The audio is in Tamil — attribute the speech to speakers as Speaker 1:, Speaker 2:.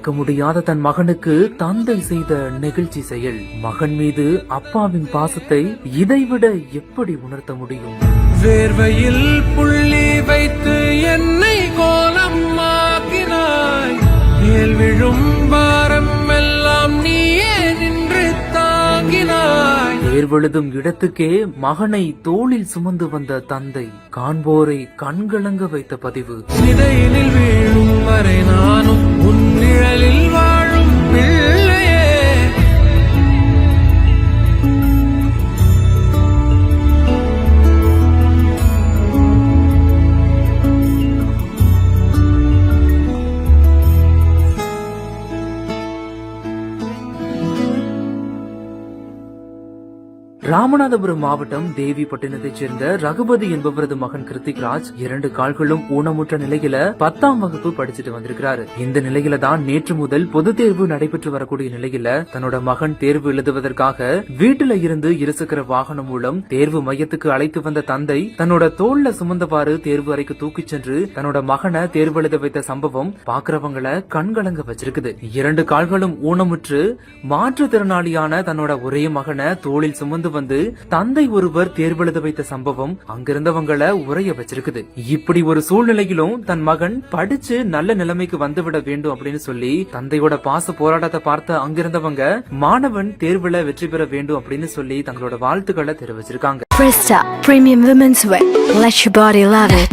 Speaker 1: மறக்க முடியாத தன் மகனுக்கு தந்தை செய்த நெகிழ்ச்சி செயல். மகன் மீது அப்பாவின் பாசத்தை இதைவிட எப்படி உணர்த்த முடியும்?
Speaker 2: வேர்வையில் புள்ளி வைத்து என்னை கோலமாக்கினாய். மேல் விழும் பாரம் எல்லாம் நீயே நின்று தாங்கினாய்.
Speaker 1: தேர்வெழுதும் இடத்துக்கே மகனை தோளில் சுமந்து வந்த தந்தை காண்போரை கண்கலங்க வைத்த பதிவு.
Speaker 2: சிதையினில் வீழும் வரை நானும் உன் நிழலில் வாழும் பிள்ளையே.
Speaker 1: ராமநாதபுரம் மாவட்டம் தேவிப்பட்டினத்தைச் சேர்ந்த ரகுபதி என்பவரது மகன் கிருத்திக்ராஜ் 2 கால்களும் ஊனமுற்ற நிலையில 10ஆம் வகுப்பு படிச்சுட்டு வந்திருக்கிறாரு. இந்த நிலையில தான் நேற்று முதல் பொது தேர்வு நடைபெற்று வரக்கூடிய நிலையில தன்னோட மகன் தேர்வு எழுதுவதற்காக வீட்டுல இருந்து இருசக்கர வாகனம் மூலம் தேர்வு மையத்துக்கு அழைத்து வந்த தந்தை தன்னோட தோல்ல சுமந்தவாறு தேர்வு அறைக்கு தூக்கிச் சென்று தன்னோட மகனை தேர்வு எழுத வைத்த சம்பவம் பாக்குறவங்களை கண்கலங்க வச்சிருக்குது. 2 கால்களும் ஊனமுற்று மாற்றுத்திறனாளியான தன்னோட ஒரே மகனை தோளில் சுமந்து வந்து தந்தை ஒருவர் தேர்வெழுத வைத்த சம்பவம் அங்கிருந்தவங்களை உரைய வச்சிருக்குது. இப்படி ஒரு சூழ்நிலையிலும் தன் மகன் படிச்சு நல்ல நிலைமைக்கு வந்துவிட வேண்டும் அப்படின்னு சொல்லி தந்தையோட பாச போராட்டத்தை பார்த்த அங்கிருந்தவங்க மாணவன் தேர்வுல வெற்றி பெற வேண்டும் அப்படின்னு சொல்லி தங்களோட வாழ்த்துக்களை தெரிவிச்சிருக்காங்க.
Speaker 3: Presta Premium Women's Wear. Let your body love it.